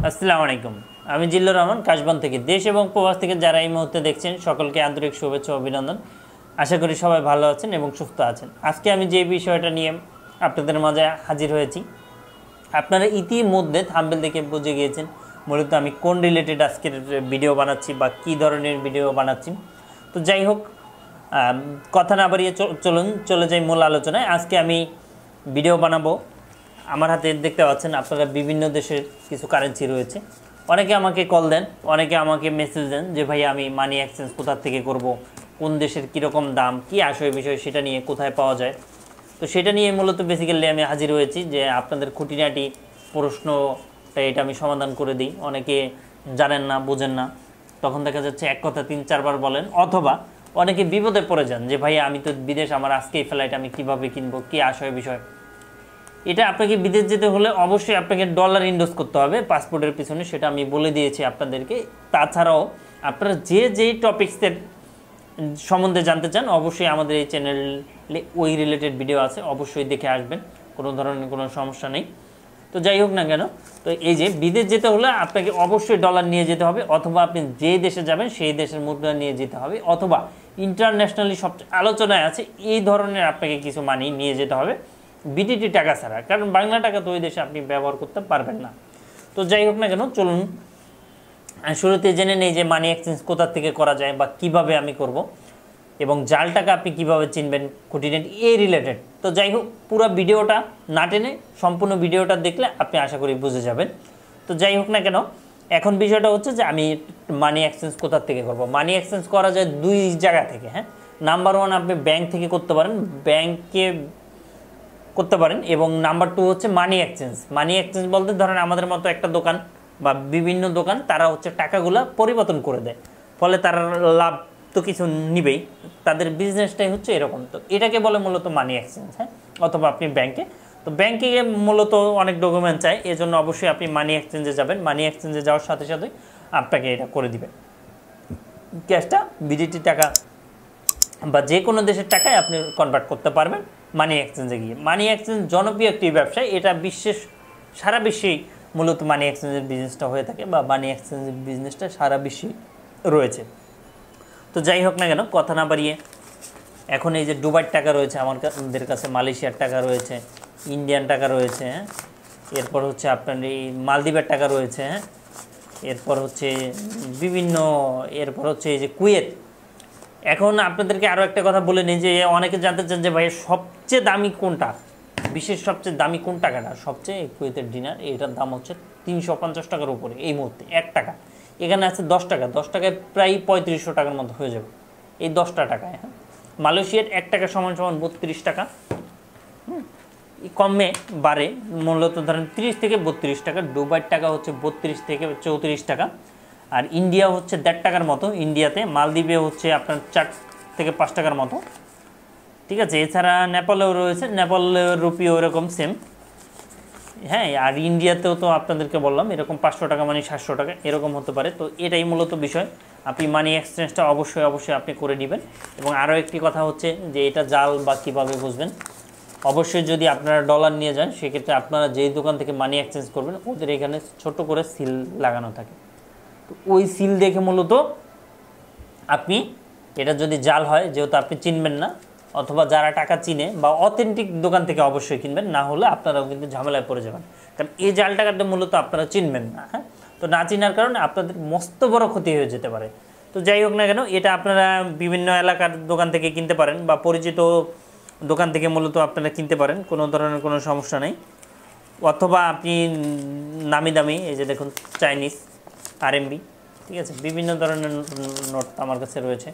আসসালামু আলাইকুম। আমি জিল্লুর রহমান কাশবন থেকে। দেশ এবং প্রবাস থেকে যারা এই মুহূর্তে দেখছেন সকলকে আন্তরিক শুভেচ্ছা ও অভিনন্দন। আশা করি সবাই ভালো আছেন এবং সুস্থ আছেন। আজকে আমি যে বিষয়টা নিয়ে আপনাদের মাঝে হাজির হয়েছি, আপনারা ইতিমধ্যে থাম্বনেল দেখে বুঝে গিয়েছেন মূলত আমি কোন রিলেটেড আজকের ভিডিও বানাচ্ছি বা কী ধরনের ভিডিও বানাচ্ছি। তো যাই হোক, কথা না বাড়িয়ে চলে যাই মূল আলোচনায়। আজকে আমি ভিডিও বানাবো। আমার হাতে দেখতে পাচ্ছেন আপনারা বিভিন্ন দেশের কিছু কারেন্সি রয়েছে। অনেকে আমাকে কল দেন, অনেকে আমাকে মেসেজ দেন যে ভাই আমি মানি এক্সচেঞ্জ কোথা থেকে করব, কোন দেশের কীরকম দাম, কী আসবে বিষয়, সেটা নিয়ে কোথায় পাওয়া যায়। তো সেটা নিয়ে মূলত বেসিক্যালি আমি হাজির হয়েছি যে আপনাদের খুঁটিনাটি প্রশ্নটা এটা আমি সমাধান করে দিই। অনেকে জানেন না, বোঝেন না, তখন দেখা যাচ্ছে এক কথা 3-4 বার বলেন, অথবা অনেকে বিপদে পড়ে যান যে ভাই আমি তো বিদেশ, আমার আজকেই ফ্লাইট, আমি কীভাবে কিনবো, কী আসবে বিষয়। এটা আপনাকে বিদেশ যেতে হলে অবশ্যই আপনাকে ডলার ইনভেস্ট করতে হবে পাসপোর্টের পিছনে, সেটা আমি বলে দিয়েছি আপনাদেরকে। তাছাড়াও আপনারা যেই টপিক্সের সম্বন্ধে জানতে চান অবশ্যই আমাদের এই চ্যানেলে ওই রিলেটেড ভিডিও আছে, অবশ্যই দেখে আসবেন, কোনো ধরনের কোনো সমস্যা নেই। তো যাই হোক না কেন, তো এই যে বিদেশ যেতে হলে আপনাকে অবশ্যই ডলার নিয়ে যেতে হবে, অথবা আপনি যে দেশে যাবেন সেই দেশের মুদ্রা নিয়ে যেতে হবে, অথবা ইন্টারন্যাশনালি সবচেয়ে আলোচনায় আছে এই ধরনের আপনাকে কিছু মানি নিয়ে যেতে হবে বিটিটি টাকা ছাড়া, কারণ বাংলা টাকা তো ওই দেশে আপনি ব্যবহার করতে পারবেন না। তো যাই হোক না কেন, চলুন শুরুতে জেনে নেই যে মানি এক্সচেঞ্জ কোথা থেকে করা যায় বা কিভাবে আমি করব, এবং জাল টাকা আপনি কিভাবে চিনবেন, খুঁটিনাটি এই রিলেটেড। তো যাই হোক, পুরো ভিডিওটা না টেনে সম্পূর্ণ ভিডিওটা দেখলে আপনি আশা করি বুঝে যাবেন। তো যাই হোক না কেন, এখন বিষয়টা হচ্ছে যে আমি মানি এক্সচেঞ্জ কোথা থেকে করব। মানি এক্সচেঞ্জ করা যায় দুই জায়গা থেকে। হ্যাঁ, নাম্বার 1 আপনি ব্যাংক থেকে করতে পারেন, ব্যাংকে করতে পারেন, এবং নাম্বার 2 হচ্ছে মানি এক্সচেঞ্জ। মানি এক্সচেঞ্জ বলতে ধরেন আমাদের মতো একটা দোকান বা বিভিন্ন দোকান, তারা হচ্ছে টাকাগুলো পরিবর্তন করে দেয়, ফলে তারা লাভ তো কিছু নিবেই, তাদের বিজনেসটাই হচ্ছে এরকম। তো এটাকে বলে মূলত মানি এক্সচেঞ্জ। হ্যাঁ, অথবা আপনি ব্যাংকে, তো ব্যাংকে মূলত অনেক ডকুমেন্ট চাই, এজন্য অবশ্যই আপনি মানি এক্সচেঞ্জে যাবেন। মানি এক্সচেঞ্জে যাওয়ার সাথে সাথে আপনাকে এটা করে দিবে, ক্যাশটা বিদেশি টাকা বা যে কোনো দেশের টাকায় আপনি কনভার্ট করতে পারবেন মানি এক্সচেঞ্জে গিয়ে। মানি এক্সচেঞ্জ জনপ্রিয় একটি ব্যবসা, এটা সারা বিশ্বেই মূলত মানি এক্সচেঞ্জের বিজনেসটা হয়ে থাকে, বা মানি এক্সচেঞ্জের বিজনেসটা সারা বিশ্বেই রয়েছে। তো যাই হোক না কেন, কথা না বাড়িয়ে, এখন এই যে দুবাইয়ের টাকা রয়েছে আমাদের কাছে, মালয়েশিয়ার টাকা রয়েছে, ইন্ডিয়ান টাকা রয়েছে, হ্যাঁ, এরপর হচ্ছে আপনার এই মালদ্বীপের টাকা রয়েছে, হ্যাঁ, এরপর হচ্ছে এরপর হচ্ছে এই যে কুয়েত। এখন আপনাদেরকে আরও একটা কথা বলে নিই যে অনেকে জানতে চান যে ভাই সবচেয়ে দামি কোনটা, বিশ্বের সবচেয়ে দামি কোন টাকাটা। সবচেয়ে কুয়েতের দিনার, এটার দাম হচ্ছে 350 টাকার উপরে এই মুহূর্তে। 1 টাকা এখানে আছে 10 টাকা, 10 টাকায় প্রায় 3500 টাকার মতো হয়ে যাবে এই 10টা টাকায়। হ্যাঁ, মালয়েশিয়ার 1 টাকা সমান 32 টাকা, কমে বাড়ে, মূলত ধরেন 30 থেকে 32 টাকা। দুবাইয়ের টাকা হচ্ছে 32 থেকে 34 টাকা। আর ইন্ডিয়া হচ্ছে 1.5 টাকার মতো ইন্ডিয়াতে। মালদ্বীপে হচ্ছে আপনার 4 থেকে 5 টাকার মতো, ঠিক আছে। এছাড়া নেপালেও রয়েছে, নেপালের রুপিও এরকম সেম। হ্যাঁ, আর ইন্ডিয়াতেও তো আপনাদেরকে বললাম এরকম 500 টাকা মানে 700 টাকা এরকম হতে পারে। তো এটাই মূলত বিষয়, আপনি মানি এক্সচেঞ্জটা অবশ্যই আপনি করে নেবেন। এবং আরও একটি কথা হচ্ছে যে এটা জাল বা কীভাবে বুঝবেন, অবশ্যই যদি আপনারা ডলার নিয়ে যান সেক্ষেত্রে আপনারা যেই দোকান থেকে মানি এক্সচেঞ্জ করবেন ওদের এখানে ছোট করে সিল লাগানো থাকে, তো ওই সিল দেখে মূলত আপনি, এটা যদি জাল হয় যেহেতু আপনি চিনবেন না, অথবা যারা টাকা চিনে বা অথেন্টিক দোকান থেকে অবশ্যই কিনবেন, না হলে আপনারাও কিন্তু ঝামেলায় পড়ে যাবেন, কারণ এই জাল টাকাটা মূলত আপনারা চিনবেন না। হ্যাঁ, তো না চিনার কারণে আপনাদের মস্ত বড় ক্ষতি হয়ে যেতে পারে। তো যাই হোক না কেন, এটা আপনারা বিভিন্ন এলাকার দোকান থেকে কিনতে পারেন বা পরিচিত দোকান থেকে মূলত আপনারা কিনতে পারেন, কোনো ধরনের কোনো সমস্যা নেই। অথবা আপনি নামি দামি, এই যে দেখুন চাইনিজ আরএমবি, ঠিক আছে, বিভিন্ন ধরনের নোট আমার কাছে রয়েছে।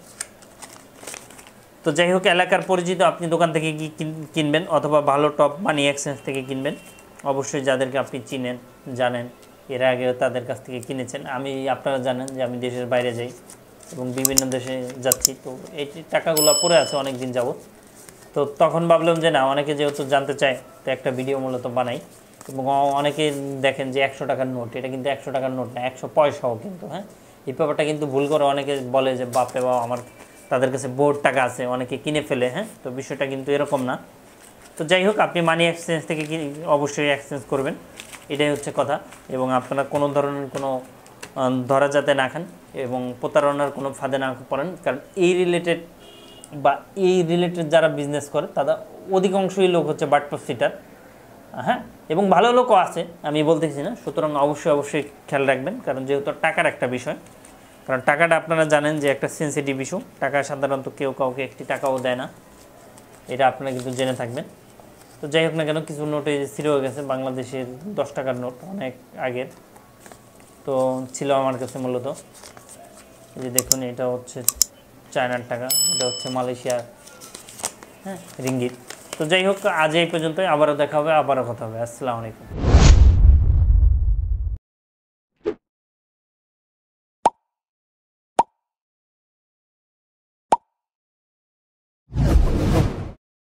তো যাই হোক, এলাকার পরিচিত আপনি দোকান থেকে কিনবেন, অথবা ভালো টপ মানি এক্সচেঞ্জ থেকে কিনবেন, অবশ্যই যাদেরকে আপনি চিনেন, জানেন, এর আগে তাদের কাছ থেকে কিনেছেন। আপনারা জানেন যে আমি দেশের বাইরে যাই এবং বিভিন্ন দেশে যাচ্ছি, তো এই টাকাগুলো পড়ে আছে অনেক দিন যাবত। তো তখন ভাবলাম যে না, অনেকে যেহেতু জানতে চায় তো একটা ভিডিও মূলত বানাই। এবং অনেকে দেখেন যে 100 টাকার নোট, এটা কিন্তু 100 টাকার নোট না, 100 পয়সাও কিন্তু। হ্যাঁ, এই ব্যাপারটা কিন্তু ভুল করে অনেকে বলে যে বাপরে বাবা আমার, তাদের কাছে বোর্ড টাকা আছে, অনেকে কিনে ফেলে। হ্যাঁ, তো বিষয়টা কিন্তু এরকম না। তো যাই হোক, আপনি মানি এক্সচেঞ্জ থেকে অবশ্যই এক্সচেঞ্জ করবেন। এটাই হচ্ছে কথা। এবং আপনারা কোনো ধরনের কোনো ধরা যাতে না খান এবং প্রতারণার কোনো ফাঁদে না পড়েন, কারণ এই রিলেটেড যারা বিজনেস করে তারা অধিকাংশই লোক হচ্ছে বাটপার সিটার, হ্যাঁ, এবং ভালো লোকও আছে, আমি বলতেছি না। সুতরাং অবশ্যই খেয়াল রাখবেন, কারণ যেহেতু টাকার একটা বিষয়, কারণ টাকাটা আপনারা জানেন যে একটা সেন্সিটিভ ইস্যু। টাকা সাধারণত কেউ কাউকে একটি টাকাও দেয় না, এটা আপনারা কিন্তু জেনে থাকবেন। তো যাই হোক না কেন, কিছু নোটে ছিঁড়ে হয়ে গেছে, বাংলাদেশের 10 টাকার নোট, অনেক আগের তো ছিল আমার কাছে মূলত। এই যে দেখুন, এটা হচ্ছে চায়নার টাকা, এটা হচ্ছে মালয়েশিয়ার, হ্যাঁ, রিঙ্গিত। তো যাই হোক, আজ এই পর্যন্তই, আবারও দেখা হবে, আবারও কথা হবে। আসসালামু আলাইকুম।